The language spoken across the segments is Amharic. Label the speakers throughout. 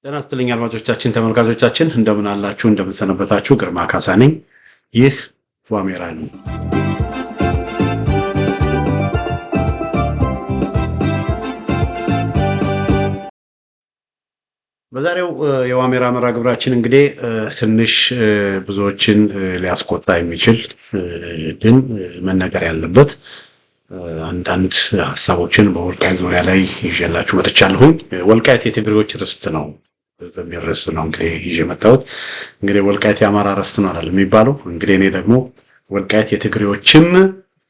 Speaker 1: ጤና ይስጥልኝ አድማጮቻችን፣ ተመልካቾቻችን እንደምን አላችሁ? እንደምን ሰነበታችሁ? ግርማ ካሳ ነኝ። ይህ ዋሜራ ነው። በዛሬው የዋሜራ መርሃ ግብራችን እንግዲህ ትንሽ ብዙዎችን ሊያስቆጣ የሚችል ግን መነገር ያለበት አንዳንድ ሀሳቦችን በወልቃይት ዙሪያ ላይ ይዤላችሁ መጥቻለሁኝ። ወልቃይት የትግሬዎች ርስት ነው በሚል ርዕስ ነው እንግዲህ ይዤ መጣሁት። እንግዲህ ወልቃይት የአማራ ርስት ነው አይደል የሚባለው? እንግዲህ እኔ ደግሞ ወልቃይት የትግሬዎችም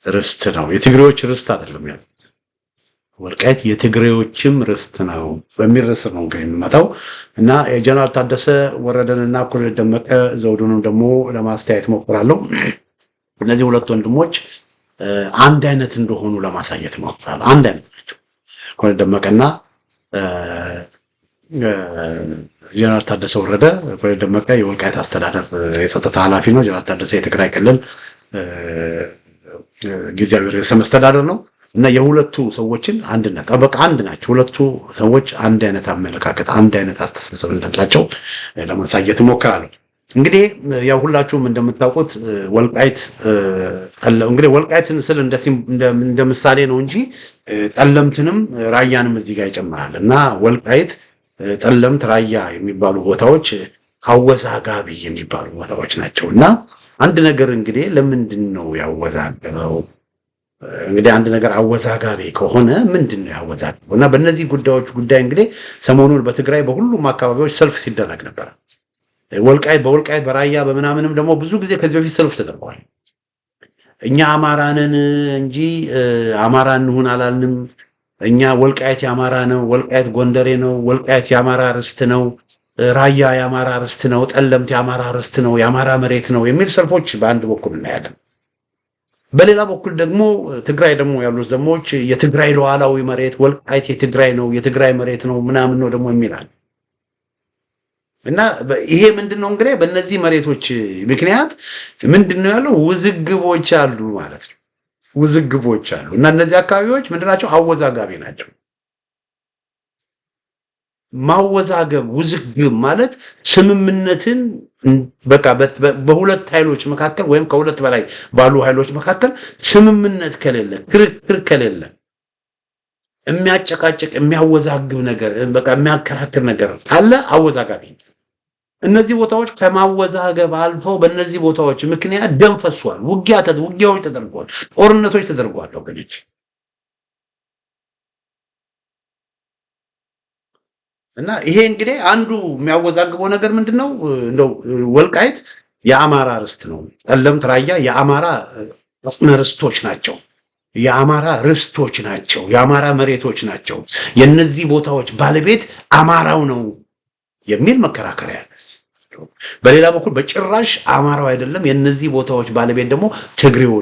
Speaker 1: ርስት ነው። የትግሬዎች ርስት አይደለም ያለው፣ ወልቃይት የትግሬዎችም ርስት ነው በሚል ርዕስ ነው እንግዲህ የሚመጣው እና የጀነራል ታደሰ ወረደንና ኮሎኔል ደመቀ ዘውዱንም ደግሞ ለማስተያየት ሞክራለሁ። እነዚህ ሁለት ወንድሞች አንድ አይነት እንደሆኑ ለማሳየት ሞክራለሁ። አንድ አይነት ናቸው። ኮሎኔል ደመቀና ጀነራል ታደሰ ወረደ። ኮሎኔል ደመቀ የወልቃይት አስተዳደር የጸጥታ ኃላፊ ነው። ጀነራል ታደሰ የትግራይ ክልል ጊዜያዊ ርዕሰ መስተዳደር ነው እና የሁለቱ ሰዎችን አንድነት በቃ አንድ ናቸው። ሁለቱ ሰዎች አንድ አይነት አመለካከት፣ አንድ አይነት አስተሳሰብ እንዳላቸው ለማሳየት እሞክራለሁ። እንግዲህ ያው ሁላችሁም እንደምታውቁት ወልቃይት እንግዲህ ወልቃይትን ስል እንደ ምሳሌ ነው እንጂ ጠለምትንም ራያንም እዚህ ጋር ይጨምራል እና ወልቃይት ጠለምት፣ ራያ የሚባሉ ቦታዎች አወዛጋቢ የሚባሉ ቦታዎች ናቸው እና አንድ ነገር እንግዲህ ለምንድን ነው ያወዛገበው? እንግዲህ አንድ ነገር አወዛጋቢ ከሆነ ምንድን ነው ያወዛገበው? እና በእነዚህ ጉዳይ እንግዲህ ሰሞኑን በትግራይ በሁሉም አካባቢዎች ሰልፍ ሲደረግ ነበር። በወልቃይት በራያ በምናምንም ደግሞ ብዙ ጊዜ ከዚህ በፊት ሰልፍ ተደርጓል። እኛ አማራንን እንጂ አማራ እንሁን አላልንም። እኛ ወልቃይት የአማራ ነው፣ ወልቃይት ጎንደሬ ነው፣ ወልቃይት የአማራ ርስት ነው፣ ራያ የአማራ ርስት ነው፣ ጠለምት የአማራ ርስት ነው፣ የአማራ መሬት ነው የሚል ሰልፎች በአንድ በኩል እናያለን። በሌላ በኩል ደግሞ ትግራይ ደግሞ ያሉት ዘሞች የትግራይ ሉዓላዊ መሬት ወልቃይት የትግራይ ነው፣ የትግራይ መሬት ነው ምናምን ነው ደግሞ የሚላል እና ይሄ ምንድነው እንግዲህ በእነዚህ መሬቶች ምክንያት ምንድነው ያለው ውዝግቦች አሉ ማለት ነው። ውዝግቦች አሉ እና እነዚህ አካባቢዎች ምንድናቸው? አወዛጋቢ ናቸው። ማወዛገብ ውዝግብ ማለት ስምምነትን በቃ በሁለት ኃይሎች መካከል ወይም ከሁለት በላይ ባሉ ኃይሎች መካከል ስምምነት ከሌለ፣ ክርክር ከሌለ፣ የሚያጨቃጭቅ የሚያወዛግብ ነገር በቃ የሚያከራክር ነገር ካለ አወዛጋቢ። እነዚህ ቦታዎች ከማወዛገብ አልፈው በእነዚህ ቦታዎች ምክንያት ደም ፈሷል። ውጊያዎች ተደርጓል። ጦርነቶች ተደርጓል ወገኖች። እና ይሄ እንግዲህ አንዱ የሚያወዛግበው ነገር ምንድነው? እንደው ወልቃይት የአማራ ርስት ነው። ጠለምት፣ ራያ የአማራ ርስቶች ናቸው። የአማራ ርስቶች ናቸው። የአማራ መሬቶች ናቸው። የነዚህ ቦታዎች ባለቤት አማራው ነው የሚል መከራከሪያ ያለ። በሌላ በኩል በጭራሽ አማራው አይደለም፣ የነዚህ ቦታዎች ባለቤት ደግሞ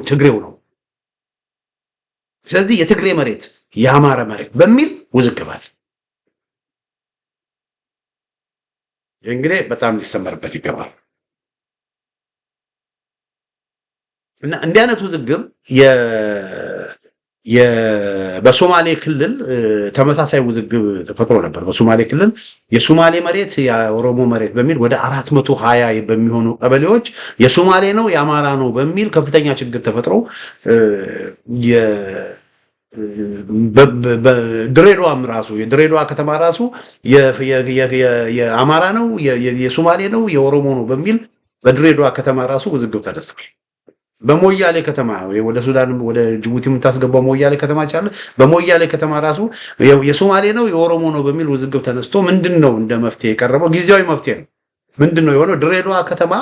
Speaker 1: ትግሬው ነው። ስለዚህ የትግሬ መሬት የአማራ መሬት በሚል ውዝግባል። እንግዲህ በጣም ሊሰመርበት ይገባል። እና እንዲህ አይነት ውዝግብ በሶማሌ ክልል ተመሳሳይ ውዝግብ ተፈጥሮ ነበር። በሶማሌ ክልል የሶማሌ መሬት የኦሮሞ መሬት በሚል ወደ 420 በሚሆኑ ቀበሌዎች የሶማሌ ነው የአማራ ነው በሚል ከፍተኛ ችግር ተፈጥሮ ድሬዳዋም ራሱ የድሬዳዋ ከተማ ራሱ የአማራ ነው የሶማሌ ነው የኦሮሞ ነው በሚል በድሬዳዋ ከተማ ራሱ ውዝግብ ተነስቷል። በሞያሌ ከተማ ወደ ሱዳን ወደ ጅቡቲ የምታስገባው ሞያሌ ከተማ ቻለ። በሞያሌ ከተማ ራሱ የሶማሌ ነው የኦሮሞ ነው በሚል ውዝግብ ተነስቶ ምንድነው እንደ መፍትሄ የቀረበው? ጊዜያዊ መፍትሄ ነው። ምንድነው የሆነው? ድሬዳዋ ከተማ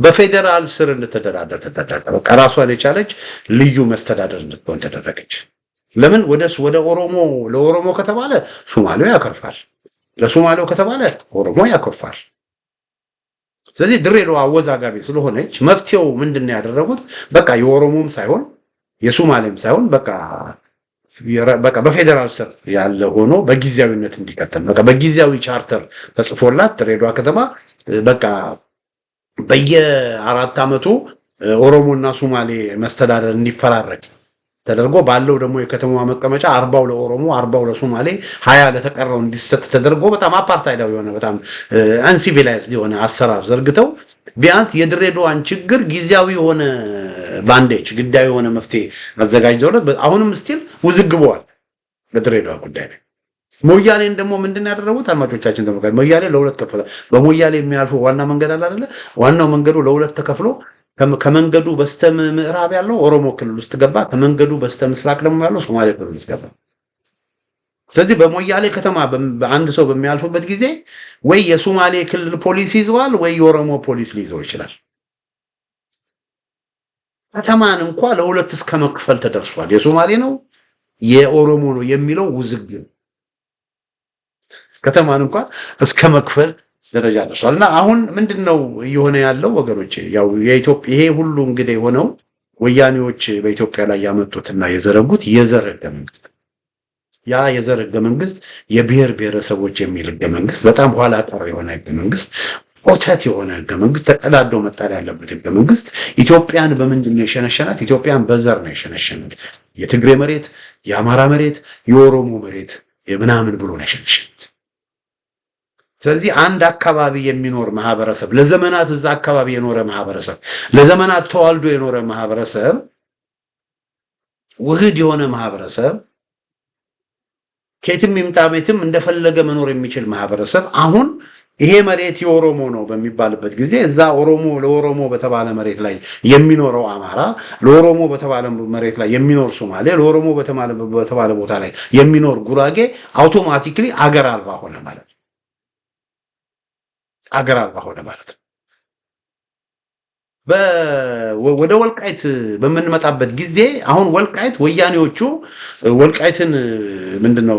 Speaker 1: በፌደራል ስር እንድትተዳደር ተደረገ። በቃ ራሷን የቻለች ልዩ መስተዳደር እንድትሆን ተደረገች። ለምን? ወደ ለኦሮሞ ከተባለ ሶማሌው ያከርፋል፣ ለሶማሌው ከተባለ ኦሮሞ ያከርፋል። ስለዚህ ድሬዳዋ አወዛጋቢ ስለሆነች መፍትሄው ምንድነው ያደረጉት? በቃ የኦሮሞም ሳይሆን የሶማሌም ሳይሆን በቃ በፌደራል ስር ያለ ሆኖ በጊዜያዊነት እንዲቀጥል በቃ በጊዜያዊ ቻርተር ተጽፎላት ድሬዳዋ ከተማ በቃ በየ4 ዓመቱ ኦሮሞና ሶማሌ መስተዳደር እንዲፈራረቅ ተደርጎ ባለው ደግሞ የከተማዋ መቀመጫ 40 ለኦሮሞ 40 ለሶማሌ 20 ለተቀረው እንዲሰጥ ተደርጎ በጣም አፓርታይዳዊ የሆነ በጣም አንሲቪላይዝድ የሆነ አሰራር ዘርግተው ቢያንስ የድሬዳዋን ችግር ጊዜያዊ የሆነ ባንዴጅ ግዳዊ የሆነ መፍትሄ አዘጋጅተውለት አሁንም ስቲል ውዝግበዋል በድሬዳዋ ጉዳይ ላይ። ሞያሌን ደግሞ ምንድነው ያደረጉት? አድማጮቻችን ተመልካቾች ሞያሌ ለሁለት ከፈለ። በሞያሌ የሚያልፈው ዋና መንገድ አለ አይደለ? ዋናው መንገዱ ለሁለት ተከፍሎ ከመንገዱ በስተ ምዕራብ ያለው ኦሮሞ ክልል ውስጥ ገባ፣ ከመንገዱ በስተ ምስራቅ ደግሞ ያለው ሶማሌ ክልል ውስጥ ገባ። ስለዚህ በሞያሌ ከተማ በአንድ ሰው በሚያልፉበት ጊዜ ወይ የሶማሌ ክልል ፖሊስ ይዘዋል ወይ የኦሮሞ ፖሊስ ሊይዘው ይችላል። ከተማን እንኳን ለሁለት እስከ መክፈል ተደርሷል። የሶማሌ ነው የኦሮሞ ነው የሚለው ውዝግብ ከተማን እንኳን እስከ መክፈል ደረጃ ደርሷልና አሁን ምንድነው እየሆነ ያለው ወገኖቼ? ያው የኢትዮጵያ ይሄ ሁሉ እንግዲህ የሆነው ወያኔዎች በኢትዮጵያ ላይ ያመጡትና የዘረጉት የዘር ህገ መንግስት፣ ያ የዘር ህገ መንግስት የብሔር ብሔረሰቦች የሚል ህገ መንግስት፣ በጣም ኋላ ቀር የሆነ ህገ መንግስት፣ ኦተት የሆነ ህገ መንግስት፣ ተቀዳዶ መጣል ያለበት ህገ መንግስት ኢትዮጵያን በምንድን ነው የሸነሸናት? ኢትዮጵያን በዘር ነው የሸነሸናት። የትግሬ መሬት፣ የአማራ መሬት፣ የኦሮሞ መሬት የምናምን ብሎ ነው የሸነሸናት። ስለዚህ አንድ አካባቢ የሚኖር ማህበረሰብ ለዘመናት እዛ አካባቢ የኖረ ማህበረሰብ ለዘመናት ተዋልዶ የኖረ ማህበረሰብ ውህድ የሆነ ማህበረሰብ ከየትም ይምጣ ቤትም እንደፈለገ መኖር የሚችል ማህበረሰብ አሁን ይሄ መሬት የኦሮሞ ነው በሚባልበት ጊዜ እዛ ኦሮሞ ለኦሮሞ በተባለ መሬት ላይ የሚኖረው አማራ፣ ለኦሮሞ በተባለ መሬት ላይ የሚኖር ሶማሌ፣ ለኦሮሞ በተባለ ቦታ ላይ የሚኖር ጉራጌ አውቶማቲክሊ አገር አልባ ሆነ ማለት ነው። አገር አልባ ሆነ ማለት ነው። ወደ ወልቃይት በምንመጣበት ጊዜ አሁን ወልቃይት ወያኔዎቹ ወልቃይትን ምንድነው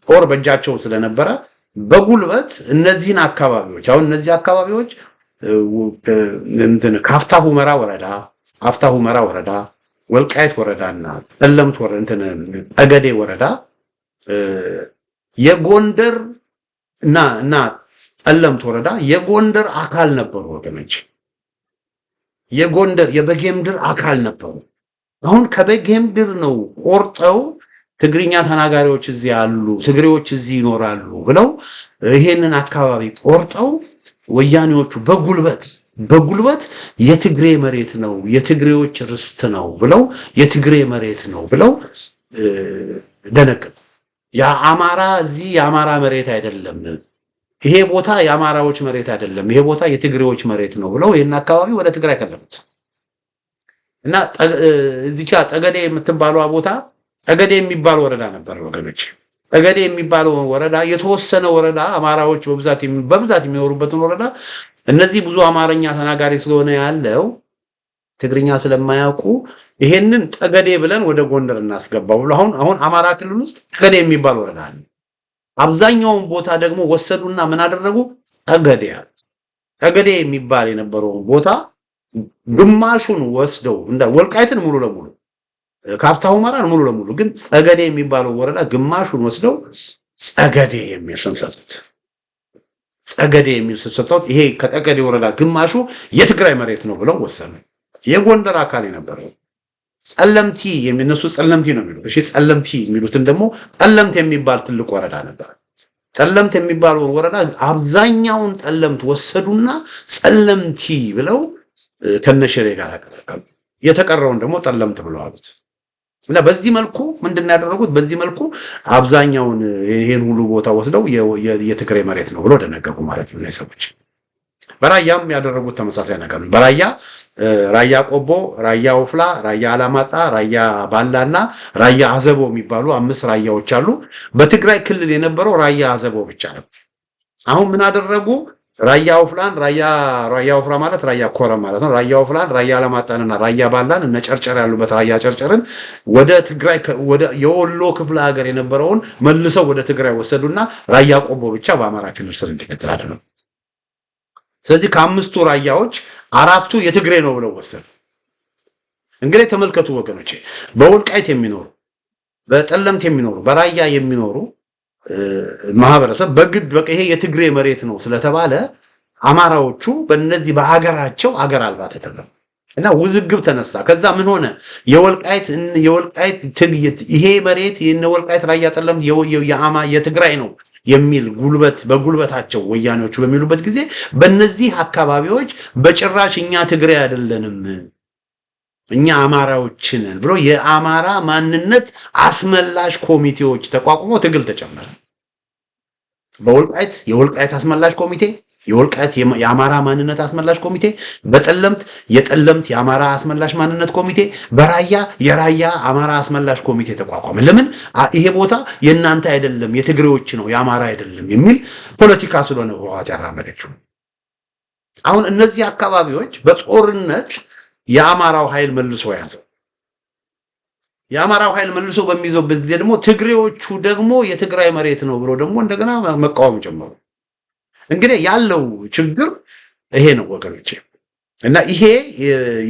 Speaker 1: ጦር በእጃቸው ስለነበረ በጉልበት እነዚህን አካባቢዎች አሁን እነዚህ አካባቢዎች እንትን ካፍታ ሁመራ ወረዳ ወልቃይት ወረዳና ጠለምት ወረዳ እንትን ጠገዴ ወረዳ የጎንደር እና ጠለምት ወረዳ የጎንደር አካል ነበሩ ወገኖች። የጎንደር የበጌምድር አካል ነበሩ። አሁን ከበጌምድር ነው ቆርጠው ትግርኛ ተናጋሪዎች እዚህ ያሉ ትግሬዎች እዚህ ይኖራሉ ብለው ይሄንን አካባቢ ቆርጠው ወያኔዎቹ በጉልበት የትግሬ መሬት ነው የትግሬዎች ርስት ነው ብለው የትግሬ መሬት ነው ብለው ደነቀ። የአማራ እዚህ የአማራ መሬት አይደለም፣ ይሄ ቦታ የአማራዎች መሬት አይደለም፣ ይሄ ቦታ የትግሬዎች መሬት ነው ብለው ይሄን አካባቢ ወደ ትግራይ ከለሉት እና እዚቻ ጠገዴ የምትባለው ቦታ ጠገዴ የሚባል ወረዳ ነበር ወገኖች። ጠገዴ የሚባለው ወረዳ የተወሰነ ወረዳ አማራዎች በብዛት የሚኖሩበትን ወረዳ እነዚህ ብዙ አማርኛ ተናጋሪ ስለሆነ ያለው ትግርኛ ስለማያውቁ ይሄንን ጠገዴ ብለን ወደ ጎንደር እናስገባው ብሎ አሁን አማራ ክልል ውስጥ ጠገዴ የሚባል ወረዳ አለ። አብዛኛውን ቦታ ደግሞ ወሰዱና ምን አደረጉ? ጠገዴ የሚባል የነበረውን ቦታ ግማሹን ወስደው እንደ ወልቃይትን ሙሉ ለሙሉ ካፍታ ሁመራን ሙሉ ለሙሉ ግን ጠገዴ የሚባለው ወረዳ ግማሹን ወስደው ጸገዴ የሚል ስም ሰጡት። ጸገዴ የሚል ስም ሰጡት። ይሄ ከጠገዴ ወረዳ ግማሹ የትግራይ መሬት ነው ብለው ወሰኑ። የጎንደር አካል የነበረው ጸለምቲ የሚነሱ ጸለምቲ ነው የሚሉት። እሺ ጸለምቲ የሚሉትን ደግሞ ጠለምት የሚባል ትልቅ ወረዳ ነበር። ጠለምት የሚባለው ወረዳ አብዛኛውን ጠለምት ወሰዱና ጸለምቲ ብለው ከነሽሬ ጋር አቀላቀሉ። የተቀረውን ደግሞ ጠለምት ብለው አሉት። እና በዚህ መልኩ ምንድነው ያደረጉት? በዚህ መልኩ አብዛኛውን ይሄን ሁሉ ቦታ ወስደው የትግራይ መሬት ነው ብለው ደነገጉ ማለት ነው ሰዎች። በራያም ያደረጉት ተመሳሳይ ነገር ነው። ራያ ቆቦ፣ ራያ ወፍላ፣ ራያ አላማጣ፣ ራያ ባላና ራያ አዘቦ የሚባሉ 5 ራያዎች አሉ። በትግራይ ክልል የነበረው ራያ አዘቦ ብቻ ነበር። አሁን ምን አደረጉ? ራያ ወፍላን ራያ ወፍራ ማለት ራያ ኮረም ማለት ነው። ራያ ወፍላን፣ ራያ አላማጣንና ራያ ባላን እነ ጨርጨር ያሉበት ራያ ጨርጨርን ወደ ትግራይ ወደ የወሎ ክፍለ ሀገር የነበረውን መልሰው ወደ ትግራይ ወሰዱና ራያ ቆቦ ብቻ በአማራ ክልል ስር እንዲቀጥል አደረጉ። ስለዚህ ከ5ቱ ራያዎች 4ቱ የትግሬ ነው ብለው ወሰዱ። እንግዲህ ተመልከቱ ወገኖቼ፣ በወልቃይት የሚኖሩ በጠለምት የሚኖሩ በራያ የሚኖሩ ማህበረሰብ በግድ በቃ ይሄ የትግሬ መሬት ነው ስለተባለ አማራዎቹ በእነዚህ በአገራቸው አገር አልባ ተደረጉ። እና ውዝግብ ተነሳ። ከዛ ምን ሆነ? የወልቃይት ይሄ መሬት የነ ወልቃይት ራያ ጠለምት የትግራይ ነው የሚል በጉልበታቸው ወያኔዎቹ በሚሉበት ጊዜ በእነዚህ አካባቢዎች በጭራሽ እኛ ትግራይ አይደለንም እኛ አማራዎችን ብሎ የአማራ ማንነት አስመላሽ ኮሚቴዎች ተቋቁሞ ትግል ተጨመረ። በወልቃይት የወልቃይት አስመላሽ ኮሚቴ፣ የወልቃይት የአማራ ማንነት አስመላሽ ኮሚቴ፣ በጠለምት የጠለምት የአማራ አስመላሽ ማንነት ኮሚቴ፣ በራያ የራያ አማራ አስመላሽ ኮሚቴ ተቋቋመ። ለምን? ይሄ ቦታ የእናንተ አይደለም የትግሬዎች ነው የአማራ አይደለም የሚል ፖለቲካ ስለሆነ ህወሓት ያራመደችው። አሁን እነዚህ አካባቢዎች በጦርነት የአማራው ኃይል መልሶ ያዘው። የአማራው ኃይል መልሶ በሚይዘውበት ጊዜ ደግሞ ትግሬዎቹ ደግሞ የትግራይ መሬት ነው ብሎ ደግሞ እንደገና መቃወም ጀመሩ። እንግዲህ ያለው ችግር ይሄ ነው ወገኖቼ። እና ይሄ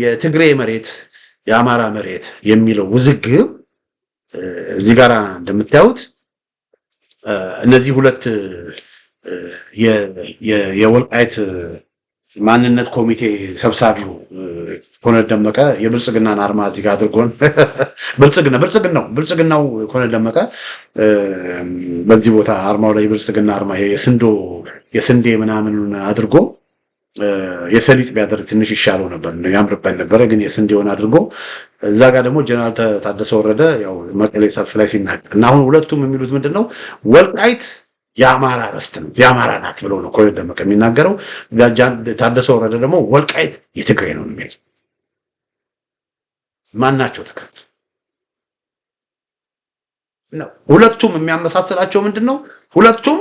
Speaker 1: የትግሬ መሬት የአማራ መሬት የሚለው ውዝግብ እዚህ ጋር እንደምታዩት እነዚህ ሁለት የወልቃይት ማንነት ኮሚቴ ሰብሳቢው ኮሎኔል ደመቀ የብልጽግናን አርማ እዚህ ጋር አድርጎን ብልጽግናው ኮሎኔል ደመቀ በዚህ ቦታ አርማው ላይ የብልጽግና አርማ የስንዴ ምናምን አድርጎ የሰሊጥ ቢያደርግ ትንሽ ይሻለው ነበር፣ ያምርበት ነበረ። ግን የስንዴውን አድርጎ እዛ ጋር ደግሞ ጀነራል ታደሰ ወረደ ያው መቀሌ ሰልፍ ላይ ሲናገር እና አሁን ሁለቱም የሚሉት ምንድነው ወልቃይት የአማራ ርስት ነው የአማራ ናት ብሎ ነው ኮሎኔል ደመቀ የሚናገረው። ታደሰ ወረደ ደግሞ ወልቃይት የትግራይ ነው የሚል ማናቸው ትክክል ነው? ሁለቱም የሚያመሳስላቸው ምንድነው? ሁለቱም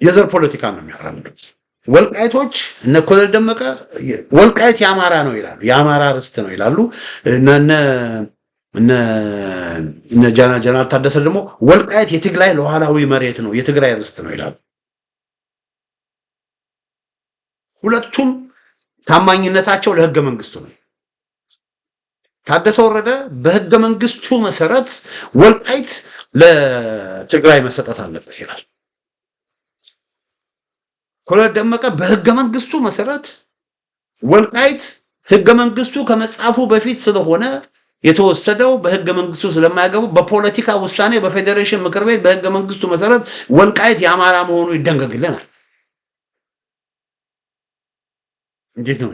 Speaker 1: የዘር ፖለቲካ ነው የሚያራምዱት። ወልቃይቶች እነ ኮሎኔል ደመቀ ወልቃይት የአማራ ነው ይላሉ፣ የአማራ ርስት ነው ይላሉ። እነ ጀነራል ታደሰ ደግሞ ወልቃይት የትግራይ ሉዓላዊ መሬት ነው የትግራይ ርስት ነው ይላሉ። ሁለቱም ታማኝነታቸው ለህገ መንግስቱ ነው። ታደሰ ወረደ በህገ መንግስቱ መሰረት ወልቃይት ለትግራይ መሰጠት አለበት ይላል። ኮሎኔል ደመቀ በህገ መንግስቱ መሰረት ወልቃይት ህገ መንግስቱ ከመጻፉ በፊት ስለሆነ የተወሰደው በህገ መንግስቱ ስለማያገቡ በፖለቲካ ውሳኔ በፌዴሬሽን ምክር ቤት በህገ መንግስቱ መሰረት ወልቃይት የአማራ መሆኑ ይደንገግልናል። እንዴት ነው?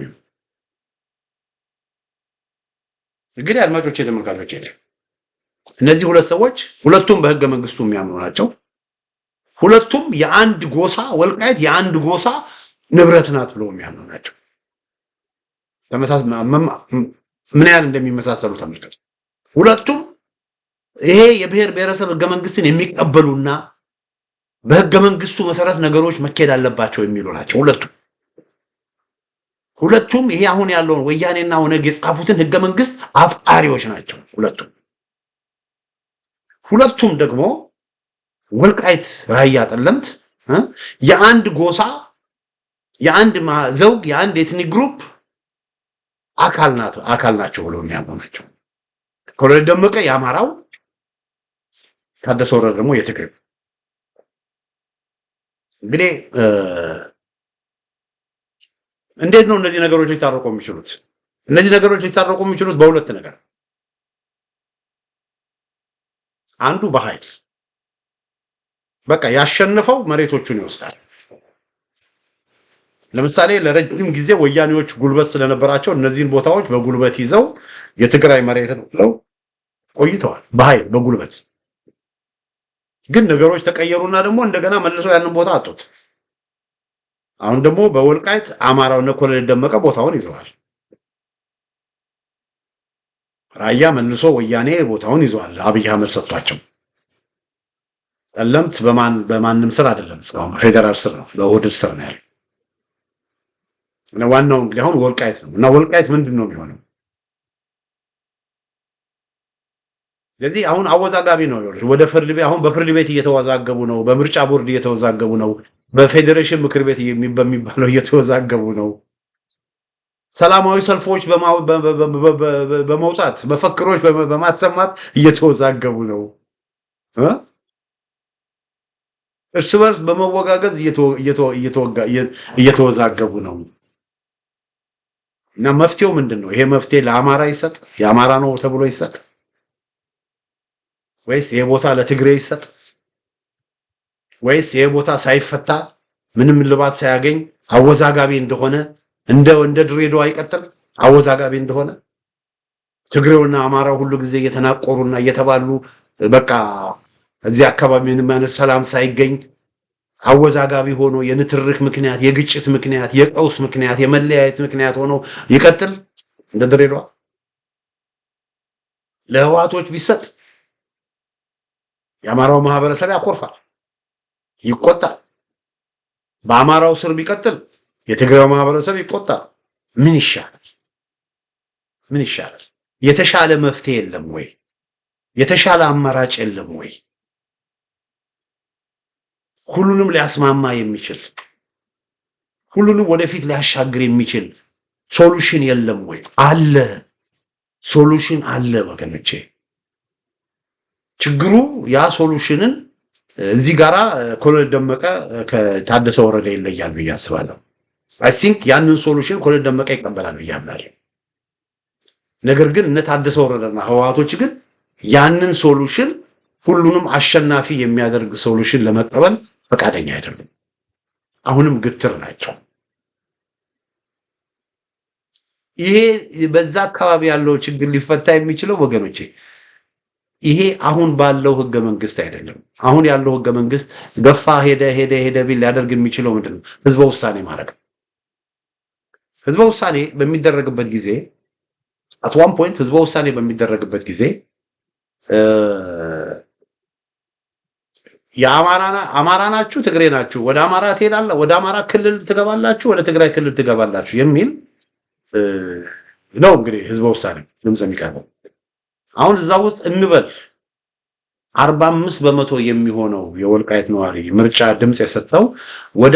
Speaker 1: እንግዲህ አድማጮቼ፣ ተመልካቾቼ እነዚህ ሁለት ሰዎች ሁለቱም በህገ መንግስቱ የሚያምኑ ናቸው። ሁለቱም የአንድ ጎሳ ወልቃይት የአንድ ጎሳ ንብረት ናት ብለው የሚያምኑ ናቸው። ምን ያህል እንደሚመሳሰሉ ተመልከቱ። ሁለቱም ይሄ የብሔር ብሔረሰብ ህገ መንግስትን የሚቀበሉና በህገ መንግስቱ መሰረት ነገሮች መካሄድ አለባቸው የሚሉ ናቸው። ሁለቱም ይሄ አሁን ያለውን ወያኔና ኦነግ የጻፉትን ህገ መንግስት አፍቃሪዎች ናቸው። ሁለቱም ደግሞ ወልቃይት ራያ ጠለምት የአንድ ጎሳ የአንድ ዘውግ የአንድ ኤትኒክ ግሩፕ አካል ናቸው ብለው የሚያምኑ ናቸው። ኮሎኔል ደመቀ የአማራው፣ ታደሰ ወረደ ደግሞ የትግራይ። እንግዲህ እንዴት ነው እነዚህ ነገሮች ሊታረቁ የሚችሉት? እነዚህ ነገሮች ሊታረቁ የሚችሉት በሁለት ነገር፣ አንዱ በኃይል በቃ ያሸነፈው መሬቶቹን ይወስዳል። ለምሳሌ ለረጅም ጊዜ ወያኔዎች ጉልበት ስለነበራቸው እነዚህን ቦታዎች በጉልበት ይዘው የትግራይ መሬት ነው ብለው ቆይተዋል፣ በኃይል በጉልበት። ግን ነገሮች ተቀየሩና ደግሞ እንደገና መልሰው ያንን ቦታ አጡት። አሁን ደግሞ በወልቃይት አማራውና ኮሎኔል ደመቀ ቦታውን ይዘዋል። ራያ መልሶ ወያኔ ቦታውን ይዘዋል፣ አብይ አህመድ ሰጥቷቸው። ጠለምት በማንም ስር አይደለም፣ እስካሁን ፌደራል ስር ነው፣ በኦህዴድ ስር ነው ያለው። እና ዋናው እንግዲህ አሁን ወልቃይት ነው። እና ወልቃይት ምንድን ነው የሚሆነው? ስለዚህ አሁን አወዛጋቢ ነው። ወደ ፍርድ ቤት አሁን በፍርድ ቤት እየተወዛገቡ ነው፣ በምርጫ ቦርድ እየተወዛገቡ ነው፣ በፌዴሬሽን ምክር ቤት በሚባለው እየተወዛገቡ ነው። ሰላማዊ ሰልፎች በመውጣት መፈክሮች በማሰማት እየተወዛገቡ ነው። እርስ በርስ በመወጋገዝ እየተወዛገቡ ነው። እና መፍትሄው ምንድነው? ይሄ መፍትሄ ለአማራ ይሰጥ የአማራ ነው ተብሎ ይሰጥ ወይስ ይሄ ቦታ ለትግሬ ይሰጥ ወይስ ይሄ ቦታ ሳይፈታ ምንም ልባት ሳያገኝ አወዛጋቢ እንደሆነ እንደ ድሬዳዋ ይቀጥል አወዛጋቢ እንደሆነ ትግሬውና አማራው ሁሉ ጊዜ እየተናቆሩና እየተባሉ በቃ እዚህ አካባቢ ምንም አይነት ሰላም ሳይገኝ አወዛጋቢ ሆኖ የንትርክ ምክንያት የግጭት ምክንያት የቀውስ ምክንያት የመለያየት ምክንያት ሆኖ ይቀጥል እንደ ድሬዳዋ ለህዋቶች ቢሰጥ የአማራው ማህበረሰብ ያኮርፋል ይቆጣል በአማራው ስር ቢቀጥል የትግራይ ማህበረሰብ ይቆጣል ምን ይሻላል የተሻለ መፍትሄ የለም ወይ የተሻለ አማራጭ የለም ወይ ሁሉንም ሊያስማማ የሚችል ሁሉንም ወደፊት ሊያሻግር የሚችል ሶሉሽን የለም ወይ አለ ሶሉሽን አለ ወገኖቼ ችግሩ ያ ሶሉሽንን እዚህ ጋራ ኮሎኔል ደመቀ ከታደሰ ወረደ ይለያል ብዬ አስባለሁ አይ ቲንክ ያንን ሶሉሽን ኮሎኔል ደመቀ ይቀበላል ብዬ አምናለሁ ነገር ግን እነ ታደሰ ወረደና ህዋቶች ግን ያንን ሶሉሽን ሁሉንም አሸናፊ የሚያደርግ ሶሉሽን ለመቀበል ፈቃደኛ አይደሉም አሁንም ግትር ናቸው ይሄ በዛ አካባቢ ያለው ችግር ሊፈታ የሚችለው ወገኖቼ ይሄ አሁን ባለው ህገ መንግስት አይደለም አሁን ያለው ህገ መንግስት ገፋ ሄደ ቢል ሊያደርግ የሚችለው ምንድነው ህዝበ ውሳኔ ማድረግ ህዝበ ውሳኔ በሚደረግበት ጊዜ at one point ህዝበ ውሳኔ በሚደረግበት ጊዜ አማራ ናችሁ ትግሬ ናችሁ ወደ አማራ ትሄዳላችሁ ወደ አማራ ክልል ትገባላችሁ ወደ ትግራይ ክልል ትገባላችሁ የሚል ነው እንግዲህ ህዝበ ውሳኔ ድምጽ የሚቀርበው አሁን እዛው ውስጥ እንበል 45 በመቶ የሚሆነው የወልቃይት ነዋሪ ምርጫ ድምጽ የሰጠው ወደ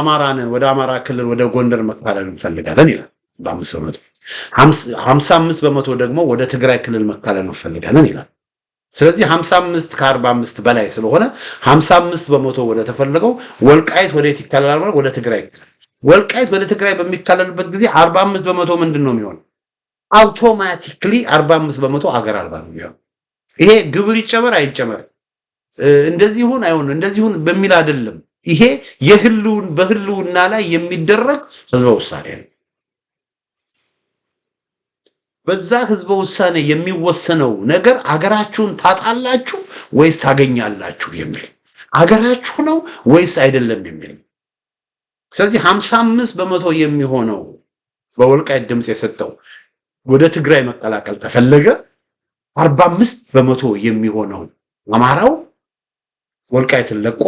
Speaker 1: አማራንን ወደ አማራ ክልል ወደ ጎንደር መካለል እንፈልጋለን ይላል በ5 በመቶ 55 በመቶ ደግሞ ወደ ትግራይ ክልል መካለል እንፈልጋለን ይላል ስለዚህ 55 ከ45 በላይ ስለሆነ 55 በመቶ ወደ ተፈለገው ወልቃይት ወደ ይካለላል ማለት ወደ ትግራይ ወልቃይት ወደ ትግራይ በሚካለልበት ጊዜ 45 በመቶ ምንድነው የሚሆነው አውቶማቲካሊ 45 በመቶ አገር አልባ ነው የሚሆነው ይሄ ግብር ይጨመር አይጨመር እንደዚህ ይሁን አይሁን እንደዚህ ይሁን በሚል አይደለም ይሄ በህልውና ላይ የሚደረግ ህዝበ ውሳኔ ነው በዛ ህዝበ ውሳኔ የሚወሰነው ነገር አገራችሁን ታጣላችሁ ወይስ ታገኛላችሁ የሚል አገራችሁ ነው ወይስ አይደለም የሚል ስለዚህ 55 በመቶ የሚሆነው በወልቃይት ድምጽ የሰጠው ወደ ትግራይ መቀላቀል ተፈለገ 45 በመቶ የሚሆነው አማራው ወልቃይትን ለቆ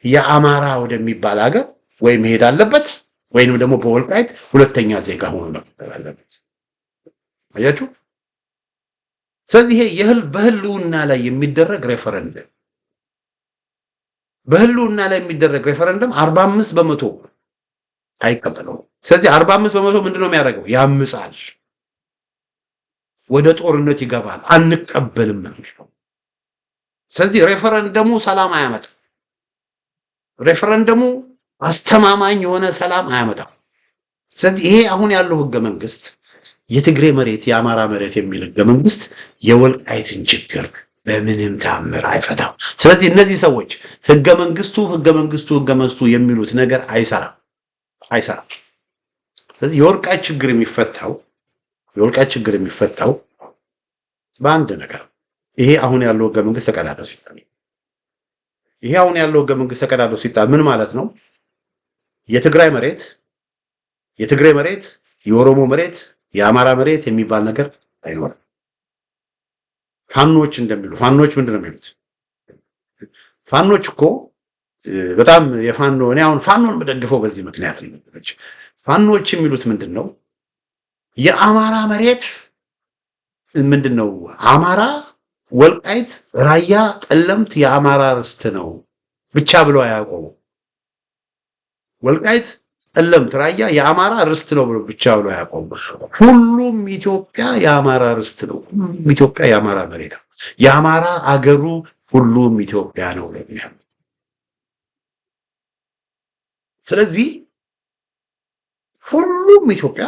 Speaker 1: የአማራ ወደሚባል ሀገር ወይ መሄድ አለበት ወይንም ደግሞ በወልቃይት ሁለተኛ ዜጋ ሆኖ መቀጠል አለበት አያችሁ ስለዚህ ይሄ በህልውና ላይ የሚደረግ ሬፈረንደም በህልውና ላይ የሚደረግ ሬፈረንደም 45 በመቶ አይቀበለው ስለዚህ 45 በመቶ ምንድነው የሚያደርገው ያምጻል ወደ ጦርነት ይገባል አንቀበልም ነው ስለዚህ ሬፈረንደሙ ሰላም አያመጣም ሬፈረንደሙ አስተማማኝ የሆነ ሰላም አያመጣም ስለዚህ ይሄ አሁን ያለው ህገ መንግስት የትግሬ መሬት የአማራ መሬት የሚል ህገ መንግስት የወልቃይትን ችግር በምንም ታምር አይፈታም ስለዚህ እነዚህ ሰዎች ህገ መንግስቱ የሚሉት ነገር አይሰራም ስለዚህ የወልቃይት ችግር የሚፈታው በአንድ ነገር ይሄ አሁን ያለው ህገ መንግስት ተቀዳዶ ሲጣል ምን ማለት ነው የትግራይ መሬት የኦሮሞ መሬት የአማራ መሬት የሚባል ነገር አይኖርም ፋኖች ምንድነው የሚሉት ፋኖች እኮ በጣም የፋኖ እኔ አሁን ፋኖን በደግፈው በዚህ ምክንያት ነው ፋኖች የሚሉት ምንድነው የአማራ መሬት ምንድነው አማራ ወልቃይት ራያ ጠለምት የአማራ ርስት ነው ብቻ ብሎ አያቆሙ ወልቃይት ጠለምት ራያ የአማራ ርስት ነው ብሎ ብቻ ብሎ አያቆሙ ሁሉም ኢትዮጵያ የአማራ ርስት ነው ኢትዮጵያ የአማራ መሬት ነው የአማራ አገሩ ሁሉም ኢትዮጵያ ነው ለሚያም ስለዚህ ሁሉም ኢትዮጵያ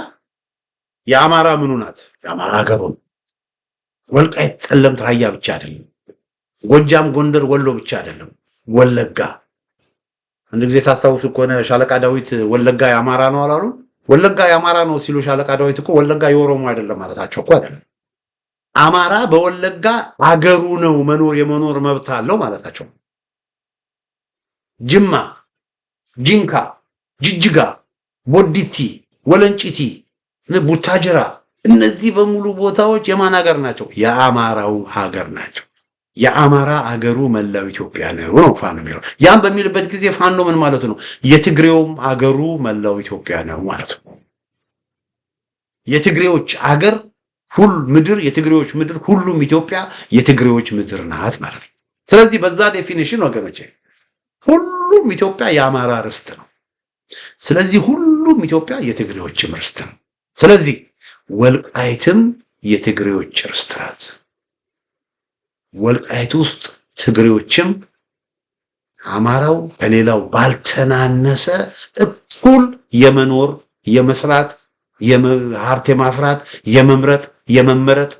Speaker 1: የአማራ ምኑ ናት? የአማራ ሀገሩ። ወልቃይት ጠለምት ራያ ብቻ አይደለም። ጎጃም ጎንደር ወሎ ብቻ አይደለም። ወለጋ አንድ ጊዜ ታስታውሱ ከሆነ ሻለቃ ዳዊት ወለጋ የአማራ ነው አላሉ? ወለጋ የአማራ ነው ሲሉ ሻለቃ ዳዊት እኮ ወለጋ የኦሮሞ አይደለም ማለታቸው እኮ አይደለም። አማራ በወለጋ አገሩ ነው የመኖር መብት አለው ማለታቸው። ጅማ፣ ጂንካ፣ ጅጅጋ፣ ቦዲቲ፣ ወለንጭቲ፣ ቡታጅራ እነዚህ በሙሉ ቦታዎች የማን ሀገር ናቸው? የአማራው ሀገር ናቸው። የአማራ አገሩ መላው ኢትዮጵያ ነው ፋኖ የሚለው። ያን በሚልበት ጊዜ ፋኖ ምን ማለት ነው? የትግሬውም አገሩ መላው ኢትዮጵያ ነው ማለት ነው። የትግሬዎች አገር ምድር፣ የትግሬዎች ምድር፣ ሁሉም ኢትዮጵያ የትግሬዎች ምድር ናት ማለት ነው። ስለዚህ በዛ ዴፊኒሽን ወገኖቼ ሁሉም ኢትዮጵያ የአማራ ርስት ነው። ስለዚህ ሁሉም ኢትዮጵያ የትግሬዎችም ርስት ነው። ስለዚህ ወልቃይትም የትግሬዎች ርስት ናት። ወልቃይት ውስጥ ትግሬዎችም አማራው ከሌላው ባልተናነሰ እኩል የመኖር የመስራት ሀብት የማፍራት የመምረጥ የመመረጥ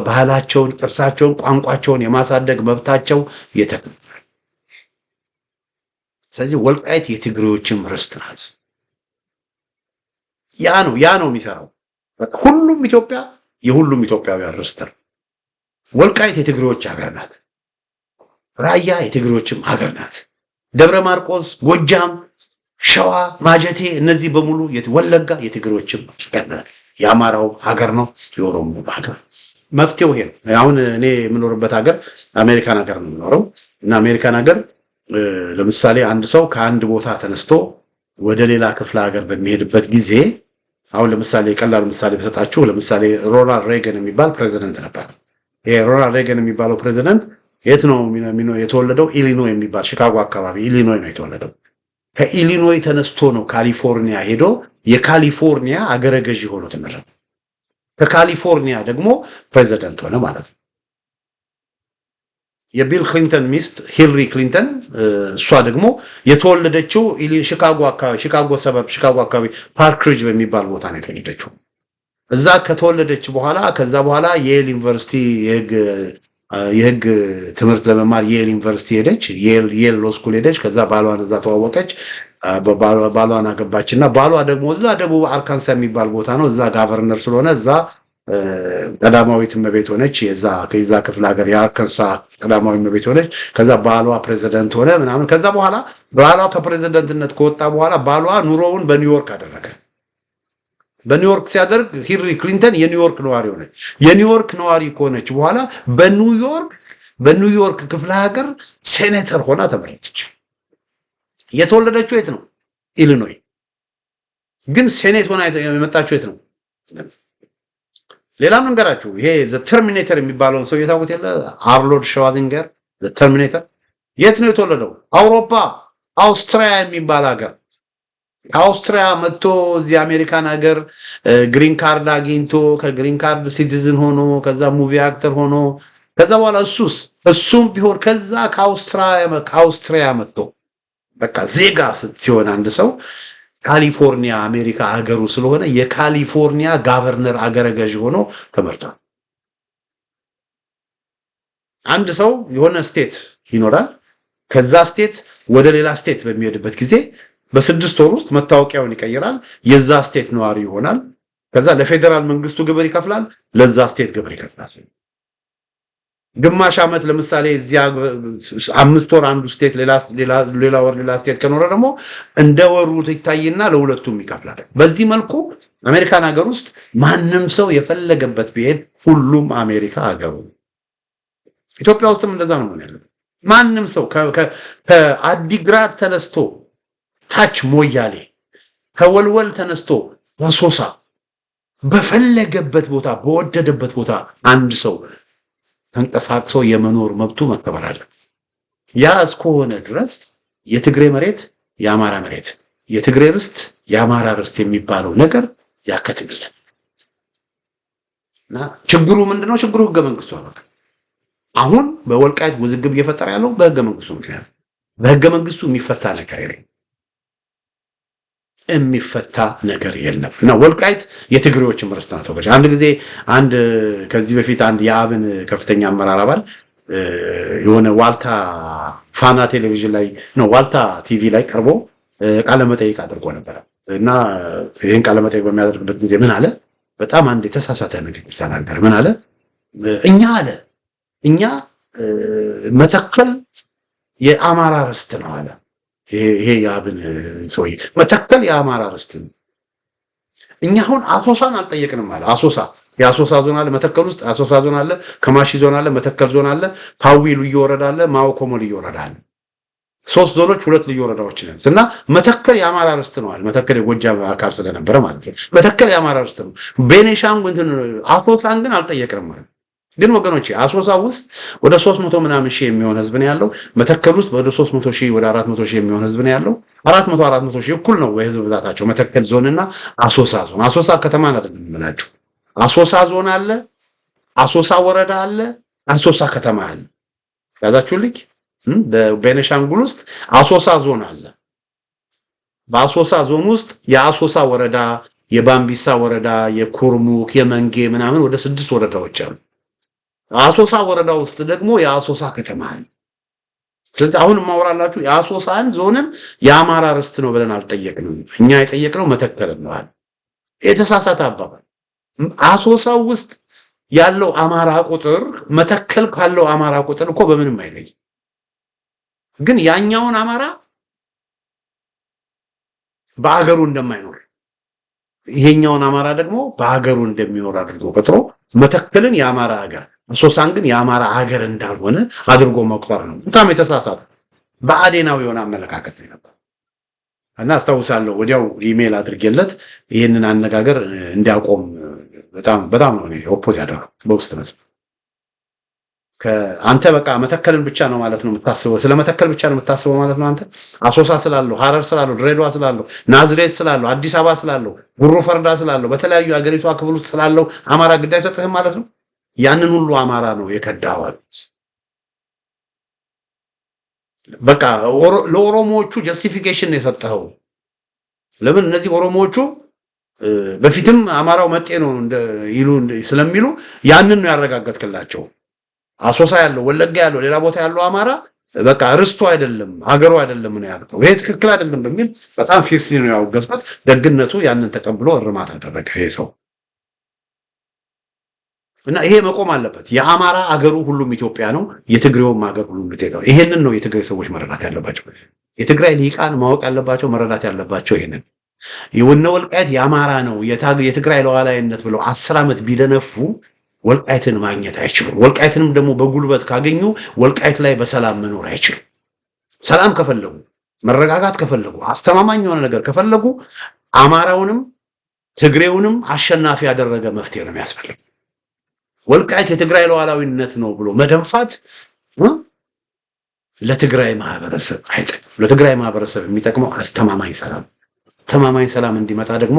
Speaker 1: ባህላቸውን ቅርሳቸውን ቋንቋቸውን የማሳደግ መብታቸው የተከበረ። ስለዚህ ወልቃይት የትግሬዎችም ርስት ናት። ያ ነው የሚሰራው። ሁሉም ኢትዮጵያ የሁሉም ኢትዮጵያውያን ርስት ነው። ወልቃይት የትግሬዎች ሀገር ናት። ራያ የትግሬዎችም ሀገር ናት። ደብረ ማርቆስ፣ ጎጃም፣ ሸዋ፣ ማጀቴ እነዚህ በሙሉ ወለጋ የትግሬዎችም ሀገር ናት። የአማራው ሀገር ነው፣ የኦሮሞ ሀገር። መፍትሄው ይሄ ነው። አሁን እኔ የምኖርበት ሀገር አሜሪካን ሀገር ነው የምኖረው እና አሜሪካን ሀገር ለምሳሌ አንድ ሰው ከአንድ ቦታ ተነስቶ ወደ ሌላ ክፍለ ሀገር በሚሄድበት ጊዜ አሁን ለምሳሌ ቀላል ምሳሌ በሰጣችሁ ለምሳሌ ሮናልድ ሬገን የሚባል ፕሬዚደንት ነበር። ይሄ ሮናልድ ሬገን የሚባለው ፕሬዚደንት የት ነው የተወለደው? ኢሊኖይ የሚባል ሺካጎ አካባቢ ኢሊኖይ ነው የተወለደው። ከኢሊኖይ ተነስቶ ነው ካሊፎርኒያ ሄዶ የካሊፎርኒያ አገረ ገዢ ሆኖ ተመረጠ። ከካሊፎርኒያ ደግሞ ፕሬዚደንት ሆነ ማለት ነው። የቢል ክሊንተን ሚስት ሂለሪ ክሊንተን እሷ ደግሞ የተወለደችው ሺካጎ አካባቢ ፓርክ ሪጅ በሚባል ቦታ ነው የተወለደችው። እዛ ከተወለደች በኋላ የየል ዩኒቨርሲቲ የህግ ትምህርት ለመማር የየል ዩኒቨርሲቲ ሄደች። የየል ሎ ስኩል ሄደች። ከዛ ባሏን እዛ ተዋወቀች። ባሏን አገባችና ባሏ ደግሞ እዛ ደቡብ አርካንሳ የሚባል ቦታ ነው። እዛ ጋቨርነር ስለሆነ እዛ ቀዳማዊት እመቤት ሆነች። ከዛ ክፍለ ሀገር የአርካንሳ ቀዳማዊ እመቤት ሆነች። ከዛ ባሏ ፕሬዚደንት ሆነ ምናምን። ከዛ በኋላ ባሏ ከፕሬዚደንትነት ከወጣ በኋላ ባሏ ኑሮውን በኒውዮርክ አደረገ። በኒውዮርክ ሲያደርግ ሂለሪ ክሊንተን የኒውዮርክ ነዋሪ ሆነች። የኒውዮርክ ነዋሪ ከሆነች በኋላ በኒውዮርክ ክፍለ ሀገር ሴኔተር ሆና ተመረጠች። የተወለደችው የት ነው? ኢሊኖይ። ግን ሴኔት ሆና የመጣችው የት ነው? ሌላም ነገራችሁ። ይሄ ዘ ተርሚኔተር የሚባለውን ሰው የታወቁት የለ አርኖልድ ሸዋርዜኔገር ዘ ተርሚኔተር የት ነው የተወለደው? አውሮፓ አውስትሪያ የሚባል ሀገር። አውስትሪያ መጥቶ እዚህ አሜሪካን ሀገር ግሪን ካርድ አግኝቶ ከግሪን ካርድ ሲቲዝን ሆኖ ከዛ ሙቪ አክተር ሆኖ ከዛ በኋላ እሱም ቢሆን ከዛ ከአውስትሪያ መጥቶ በቃ ዜጋ ሲሆን አንድ ሰው ካሊፎርኒያ አሜሪካ ሀገሩ ስለሆነ የካሊፎርኒያ ጋቨርነር አገረ ገዥ ሆኖ ተመርጧል። አንድ ሰው የሆነ ስቴት ይኖራል። ከዛ ስቴት ወደ ሌላ ስቴት በሚሄድበት ጊዜ በ6 ወር ውስጥ መታወቂያውን ይቀይራል። የዛ ስቴት ነዋሪ ይሆናል። ከዛ ለፌደራል መንግስቱ ግብር ይከፍላል፣ ለዛ ስቴት ግብር ይከፍላል። ግማሽ ዓመት ለምሳሌ እዚያ 5 ወር አንዱ ስቴት ሌላ ወር ሌላ ስቴት ከኖረ ደግሞ እንደ ወሩ ይታይና ለሁለቱም ይከፍላል። በዚህ መልኩ አሜሪካን ሀገር ውስጥ ማንም ሰው የፈለገበት ቢሄድ ሁሉም አሜሪካ ሀገሩ። ኢትዮጵያ ውስጥም እንደዛ ነው ማለት። ማንም ሰው ከአዲግራት ተነስቶ ታች ሞያሌ፣ ከወልወል ተነስቶ አሶሳ በፈለገበት ቦታ በወደደበት ቦታ አንድ ሰው ተንቀሳቅሶ የመኖር መብቱ መከበር አለበት። ያ እስከሆነ ድረስ የትግሬ መሬት የአማራ መሬት፣ የትግሬ ርስት የአማራ ርስት የሚባለው ነገር ያከትግዛል። እና ችግሩ ምንድነው? ችግሩ ህገ መንግስቱ ነው። አሁን በወልቃይት ውዝግብ እየፈጠረ ያለው በህገ መንግስቱ ምክንያት። በህገ መንግስቱ የሚፈታ ነገር የለም። የሚፈታ ነገር የለም እና ወልቃይት የትግሬዎችም ርስት ናት ወገኖች። አንድ ጊዜ ከዚህ በፊት አንድ የአብን ከፍተኛ አመራር አባል የሆነ ዋልታ ፋና ቴሌቪዥን ላይ ነው ዋልታ ቲቪ ላይ ቀርቦ ቃለ መጠይቅ አድርጎ ነበር እና ይህን ቃለ መጠይቅ በሚያደርግበት ጊዜ ምን አለ? በጣም አንድ የተሳሳተ ንግግር ተናገረ። ምን አለ? እኛ መተከል የአማራ ርስት ነው አለ። ይሄ የአብን ሰውዬ መተከል የአማራ ርስት ነው። እኛ አሁን አሶሳን አልጠየቅንም አለ። የአሶሳ ዞን አለ መተከል ውስጥ አሶሳ ዞን አለ፣ ከማሺ ዞን አለ፣ መተከል ዞን አለ፣ ፓዊ ልዩ ወረዳ አለ፣ ማኦኮሞ ልዩ ወረዳ አለ። 3 ዞኖች 2 ልዩ ወረዳዎች ነን እና መተከል የአማራ ርስት ነው አለ። መተከል የጎጃም አካል ስለነበረ ማለት ነው። መተከል የአማራ ርስት ነው። ቤኔሻንጉል አሶሳን ግን አልጠየቅንም ማለት ግን ወገኖቼ አሶሳ ውስጥ ወደ 300 ምናምን ሺህ የሚሆን ህዝብ ነው ያለው። መተከል ውስጥ ወደ 300 ሺህ ወደ 400 ሺህ የሚሆን ህዝብ ነው ያለው። 400 ሺህ እኩል ነው በህዝብ ብዛታቸው መተከል ዞንና አሶሳ ዞን። አሶሳ ከተማ አይደለም የምላችሁ። አሶሳ ዞን አለ፣ አሶሳ ወረዳ አለ፣ አሶሳ ከተማ አለ። ያዛችሁልኝ። በቤኒሻንጉል ውስጥ አሶሳ ዞን አለ። በአሶሳ ዞን ውስጥ የአሶሳ ወረዳ፣ የባምቢሳ ወረዳ፣ የኩርሙክ፣ የመንጌ ምናምን ወደ 6 ወረዳዎች አሉ። አሶሳ ወረዳ ውስጥ ደግሞ የአሶሳ ከተማ አለ። ስለዚህ አሁን ማወራላችሁ የአሶሳን ዞንን የአማራ ርስት ነው ብለን አልጠየቅንም። እኛ የጠየቅነው መተከል ነው አለ። የተሳሳተ አባባል። አሶሳ ውስጥ ያለው አማራ ቁጥር መተከል ካለው አማራ ቁጥር እኮ በምንም አይለይ። ግን ያኛውን አማራ በአገሩ እንደማይኖር ይሄኛውን አማራ ደግሞ በአገሩ እንደሚኖር አድርጎ ቆጥሮ መተከልን የአማራ ሀገር አሶሳን ግን የአማራ ሀገር እንዳልሆነ አድርጎ መቁጠር ነው። በጣም የተሳሳተ በአዴናዊ የሆነ አመለካከት ነበር እና አስታውሳለሁ ወዲያው ኢሜል አድርጌለት ይሄንን አነጋገር እንዲያቆም በጣም ነው ኦፖዝ ያደረኩት በውስጥ መስመር። አንተ በቃ መተከልን ብቻ ነው ማለት ነው የምታስበው፣ ስለመተከል ብቻ ነው የምታስበው ማለት ነው። አንተ አሶሳ ስላለው፣ ሐረር ስላለው፣ ድሬዳዋ ስላለው፣ ናዝሬት ስላለው፣ አዲስ አበባ ስላለው፣ ጉሮ ፈርዳ ስላለው፣ በተለያዩ የሀገሪቷ ክፍል ውስጥ ስላለው አማራ ግድ አይሰጥህም ማለት ነው። ያንን ሁሉ አማራ ነው የከዳው አሉት። በቃ ለኦሮሞዎቹ ጀስቲፊኬሽን ነው የሰጠኸው። ለምን እነዚህ ኦሮሞዎቹ በፊትም አማራው መጤ ነው ይሉ ስለሚሉ ያንን ነው ያረጋገጥክላቸው። አሶሳ ያለው፣ ወለጋ ያለው፣ ሌላ ቦታ ያለው አማራ በቃ ርስቱ አይደለም ሀገሩ አይደለም ነው ያልከው። ይሄ ትክክል አይደለም በሚል በጣም ፊክስ ነው ያወገዝኩት። ደግነቱ ያንን ተቀብሎ እርማት አደረገ ይሄ ሰው እና ይሄ መቆም አለበት። የአማራ አገሩ ሁሉም ኢትዮጵያ ነው፣ የትግሬውም ሀገር ሁሉም ኢትዮጵያ ነው። ይሄንን ነው የትግራይ ሰዎች መረዳት ያለባቸው። የትግራይ ሊቃን ማወቅ ያለባቸው መረዳት ያለባቸው ይሄንን። የወነ ወልቃይት የአማራ ነው የትግራይ ሉዓላዊነት ብለው 10 ዓመት ቢደነፉ ወልቃይትን ማግኘት አይችሉም። ወልቃይትንም ደግሞ በጉልበት ካገኙ ወልቃይት ላይ በሰላም መኖር አይችሉም። ሰላም ከፈለጉ፣ መረጋጋት ከፈለጉ፣ አስተማማኝ የሆነ ነገር ከፈለጉ አማራውንም ትግሬውንም አሸናፊ ያደረገ መፍትሄ ነው የሚያስፈልግ። ወልቃይት የትግራይ ሉዓላዊነት ነው ብሎ መደንፋት ለትግራይ ማህበረሰብ አይጠቅም። ለትግራይ ማህበረሰብ የሚጠቅመው አስተማማኝ ሰላም እንዲመጣ ደግሞ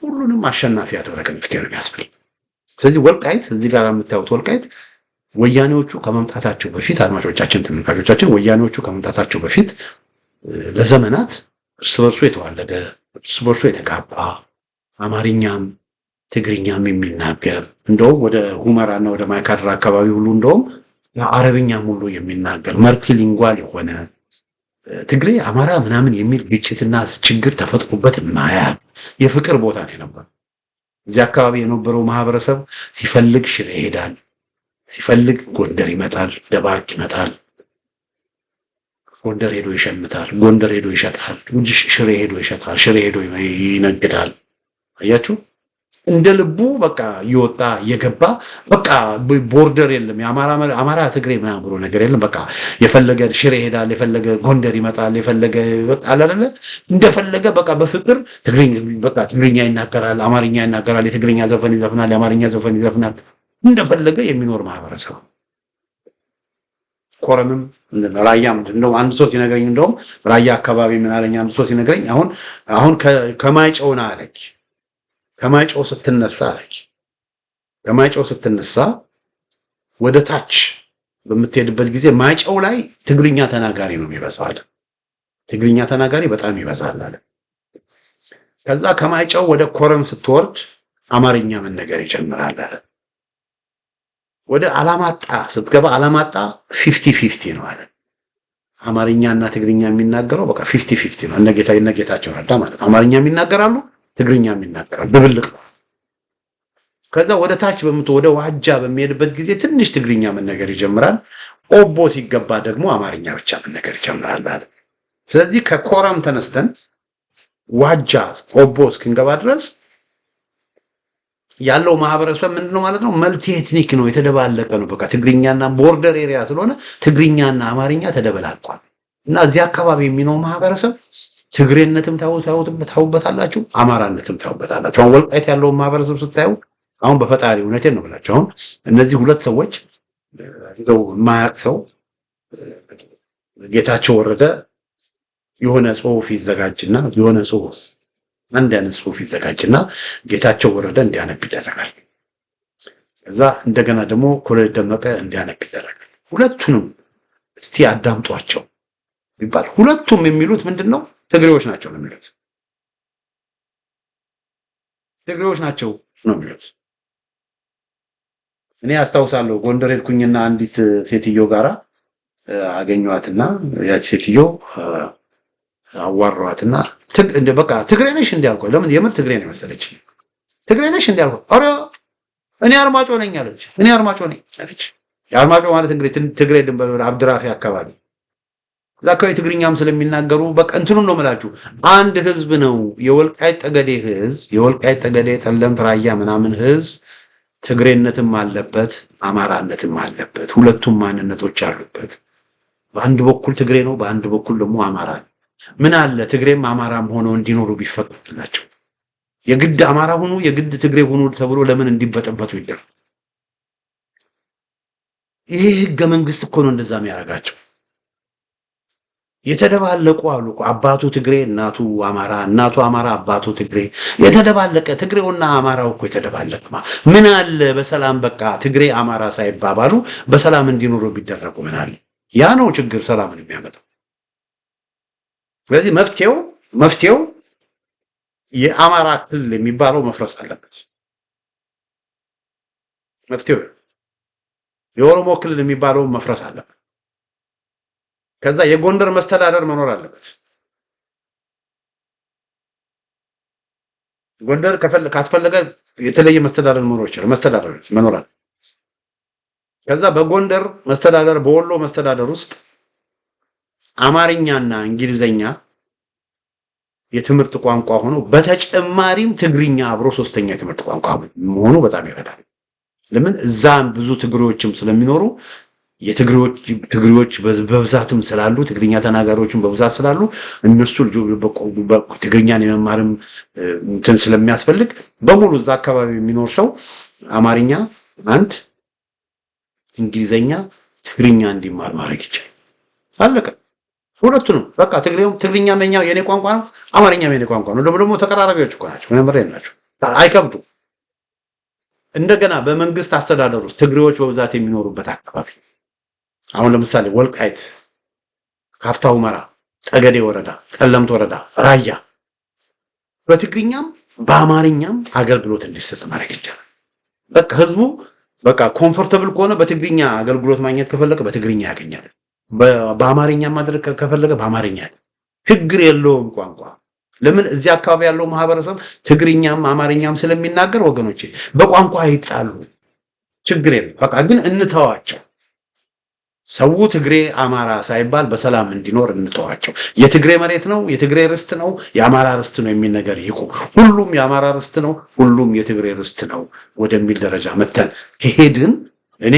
Speaker 1: ሁሉንም አሸናፊ ያደረገ መፍትሄ ነው የሚያስፈልግ። ስለዚህ ወልቃይት እዚህ ጋር የምታዩት ወልቃይት ወያኔዎቹ ከመምጣታቸው በፊት አድማጮቻችን፣ ተመልካቾቻችን ወያኔዎቹ ከመምጣታቸው በፊት ለዘመናት እርስ በርሱ የተዋለደ እርስ በርሱ የተጋባ አማርኛም ትግርኛም የሚናገር እንደውም ወደ ሁመራና ወደ ማይካድራ አካባቢ ሁሉ እንደውም አረብኛም ሁሉ የሚናገር መልቲሊንጓል የሆነ ትግሬ አማራ ምናምን የሚል ግጭትና ችግር ተፈጥሮበት ማያውቅ የፍቅር ቦታ ነበር። እዚህ አካባቢ የነበረው ማህበረሰብ ሲፈልግ ሽሬ ይሄዳል፣ ሲፈልግ ጎንደር ይመጣል፣ ደባርቅ ይመጣል። ጎንደር ሄዶ ይሸምታል፣ ጎንደር ሄዶ ይሸጣል፣ ሽሬ ሄዶ ይሸጣል፣ ሽሬ ሄዶ ይነግዳል። አያችሁ እንደ ልቡ በቃ ይወጣ የገባ በቃ ቦርደር የለም። አማራ ትግሬ ምናምን ብሎ ነገር የለም። በቃ የፈለገ ሽሬ ይሄዳል፣ የፈለገ ጎንደር ይመጣል፣ የፈለገ በቃ አይደለ እንደፈለገ በቃ በፍቅር ትግርኛ ይናገራል፣ አማርኛ ይናገራል፣ የትግርኛ ዘፈን ይዘፍናል፣ የአማርኛ ዘፈን ይዘፍናል። እንደፈለገ የሚኖር ማህበረሰብ። ኮረምም ራያም እንደው አንድ ሰው ሲነግረኝ እንደውም ራያ አካባቢ ምን አለኝ አንድ ሰው ሲነግረኝ አሁን ከማይጨውና አለች ከማይጨው ስትነሳ አለች ከማይጨው ስትነሳ ወደ ታች በምትሄድበት ጊዜ ማይጨው ላይ ትግርኛ ተናጋሪ ነው የሚበዛው። ትግርኛ ተናጋሪ በጣም ይበዛል አለ። ከዛ ከማይጨው ወደ ኮረም ስትወርድ አማርኛ መነገር ይጀምራል አለ። ወደ አላማጣ ስትገባ አላማጣ 50-50 ነው አለ። አማርኛና ትግርኛ የሚናገረው በቃ 50-50 ነው። እነጌታቸው ረዳ ማለት አማርኛ የሚናገራሉ፣ ትግርኛ የሚናገራሉ፣ ድብልቅ ነው። ከዛ ወደ ታች ወደ ዋጃ በሚሄድበት ጊዜ ትንሽ ትግርኛ መነገር ይጀምራል። ኦቦ ሲገባ ደግሞ አማርኛ ብቻ መነገር ይጀምራል አለ። ስለዚህ ከኮረም ተነስተን ዋጃ ኦቦ እስክንገባ ድረስ ያለው ማህበረሰብ ምንድነው ማለት ነው? መልቲ ኤትኒክ ነው፣ የተደባለቀ ነው። በቃ ትግርኛና ቦርደር ኤሪያ ስለሆነ ትግርኛና አማርኛ ተደበላልቋል። እና እዚህ አካባቢ የሚኖር ማህበረሰብ ትግሬነትም ታውበታላችሁ፣ አማራነትም ታውበታላችሁ። አሁን ወልቃይት ያለውን ማህበረሰብ ስታዩ አሁን በፈጣሪ እውነቴን ነው ብላችሁ አሁን እነዚህ ሁለት ሰዎች እንደው የማያውቅ ሰው ጌታቸው ወረደ የሆነ ጽሁፍ ይዘጋጅና የሆነ ጽሁፍ አንድ አይነት ጽሁፍ ይዘጋጅና ጌታቸው ወረደ እንዲያነብ ይደረጋል። ከዛ እንደገና ደግሞ ኮሎኔል ደመቀ እንዲያነብ ይደረጋል። ሁለቱንም እስቲ አዳምጧቸው ቢባል ሁለቱም የሚሉት ምንድነው? ትግሬዎች ናቸው ነው የሚሉት። ትግሬዎች ናቸው ነው የሚሉት። እኔ አስታውሳለሁ ጎንደር ሄድኩኝና አንዲት ሴትዮ ጋራ አገኘኋትና ያቺ ሴትዮ አዋራኋትና በቃ ትግሬ ነሽ እንዲያልኩ ለምን የምር ትግሬ ነው መሰለች። ትግሬ ነሽ እንዲያልኩ ኧረ እኔ አርማጮ ነኝ አለች። እኔ አርማጮ ነኝ አለች። የአርማጮ ማለት እንግዲህ ትግሬ ድንበር አብድራፊ አካባቢ እዛ አካባቢ ትግርኛም ስለሚናገሩ በቃ እንትኑን ነው የምላችሁ አንድ ህዝብ ነው። የወልቃይት ጠገዴ ህዝብ የወልቃይት ጠገዴ ጠለምት ራያ ምናምን ህዝብ ትግሬነትም አለበት አማራነትም አለበት። ሁለቱም ማንነቶች አሉበት። በአንድ በኩል ትግሬ ነው፣ በአንድ በኩል ደግሞ አማራ ነው። ምን አለ ትግሬም አማራም ሆነው እንዲኖሩ ቢፈቅድላቸው። የግድ አማራ ሁኑ የግድ ትግሬ ሁኑ ተብሎ ለምን እንዲበጠበጡ ይደረግ? ይሄ ህገ መንግስት እኮ ነው እንደዛ የሚያደርጋቸው። የተደባለቁ አሉ። አባቱ ትግሬ እናቱ አማራ፣ እናቱ አማራ አባቱ ትግሬ፣ የተደባለቀ ትግሬውና አማራው እኮ የተደባለቀ። ምን አለ በሰላም በቃ ትግሬ አማራ ሳይባባሉ በሰላም እንዲኖሩ ቢደረጉ ምን አለ? ያ ነው ችግር ሰላምን የሚያመጣው። ስለዚህ መፍትሄው የአማራ ክልል የሚባለው መፍረስ አለበት። መፍትሄው የኦሮሞ ክልል የሚባለው መፍረስ አለበት። ከዛ የጎንደር መስተዳደር መኖር አለበት። ጎንደር ካስፈለገ የተለየ መስተዳደር መኖር ይችላል። መስተዳደር መኖር አለ። ከዛ በጎንደር መስተዳደር በወሎ መስተዳደር ውስጥ አማርኛና እንግሊዘኛ የትምህርት ቋንቋ ሆኖ በተጨማሪም ትግርኛ አብሮ ሶስተኛ የትምህርት ቋንቋ መሆኑ በጣም ይረዳል። ለምን እዛም ብዙ ትግሬዎችም ስለሚኖሩ የትግሬዎች በብዛትም ስላሉ ትግርኛ ተናጋሪዎችም በብዛት ስላሉ እነሱ ትግርኛን የመማርም እንትን ስለሚያስፈልግ በሙሉ እዛ አካባቢ የሚኖር ሰው አማርኛ አንድ እንግሊዘኛ ትግርኛ እንዲማር ማድረግ ይችላል። አለቀ። ሁለቱንም በቃ ትግርኛ መኛው የኔ ቋንቋ ነው፣ አማርኛም የኔ ቋንቋ ነው። ደግሞ ተቀራራቢዎች እኮ ናቸው። ምንም ናቸው፣ አይከብዱም። እንደገና በመንግስት አስተዳደር ውስጥ ትግሬዎች በብዛት የሚኖሩበት አካባቢ አሁን ለምሳሌ ወልቃይት፣ ካፍታ ሁመራ፣ ጠገዴ ወረዳ፣ ጠለምት ወረዳ፣ ራያ በትግርኛም በአማርኛም አገልግሎት እንዲሰጥ ማድረግ ይቻላል። በቃ ህዝቡ በቃ ኮምፎርታብል ከሆነ በትግርኛ አገልግሎት ማግኘት ከፈለገ በትግርኛ ያገኛል። በአማርኛ ማድረግ ከፈለገ በአማርኛ ችግር የለውም ቋንቋ። ለምን እዚህ አካባቢ ያለው ማህበረሰብ ትግርኛም አማርኛም ስለሚናገር ወገኖቼ በቋንቋ አይጣሉ፣ ችግር የለም። በቃ ግን እንተዋቸው። ሰው ትግሬ አማራ ሳይባል በሰላም እንዲኖር እንተዋቸው። የትግሬ መሬት ነው፣ የትግሬ ርስት ነው፣ የአማራ ርስት ነው የሚል ነገር ይቁም። ሁሉም የአማራ ርስት ነው፣ ሁሉም የትግሬ ርስት ነው ወደሚል ደረጃ መተን ከሄድን እኔ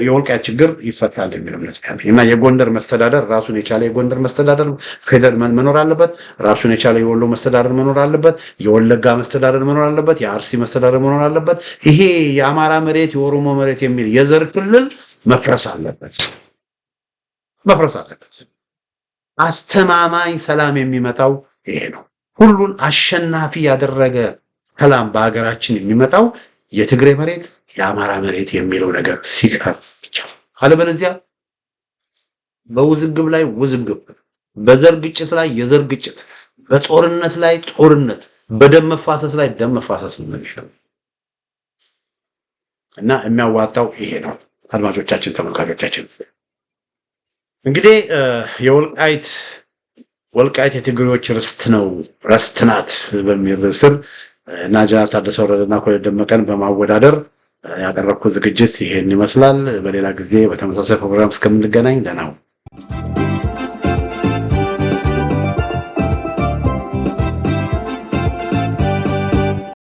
Speaker 1: የወልቃይት ችግር ይፈታል የሚል እምነት ያለኝ እና የጎንደር መስተዳደር ራሱን የቻለ የጎንደር መስተዳደር ፌደራል መኖር አለበት። ራሱን የቻለ የወሎ መስተዳደር መኖር አለበት። የወለጋ መስተዳደር መኖር አለበት። የአርሲ መስተዳደር መኖር አለበት። ይሄ የአማራ መሬት የኦሮሞ መሬት የሚል የዘር ክልል መፍረስ አለበት። አስተማማኝ ሰላም የሚመጣው ይሄ ነው። ሁሉን አሸናፊ ያደረገ ሰላም በሀገራችን የሚመጣው የትግሬ መሬት የአማራ መሬት የሚለው ነገር ሲቀር ብቻ። አለበለዚያ በውዝግብ ላይ ውዝግብ በዘር ግጭት ላይ የዘር ግጭት፣ በጦርነት ላይ ጦርነት፣ በደም መፋሰስ ላይ ደም መፋሰስ ነው የሚሻለው እና የሚያዋጣው ይሄ ነው። አድማጮቻችን፣ ተመልካቾቻችን እንግዲህ ወልቃይት የትግሬዎች ርስት ነው ርስት ናት በሚል ስር እና ጀነራል ታደሰ ወረደና ኮሎኔል ደመቀን በማወዳደር ያቀረብኩት ዝግጅት ይሄን ይመስላል። በሌላ ጊዜ በተመሳሳይ ፕሮግራም እስከምንገናኝ ደህና ሁኑ።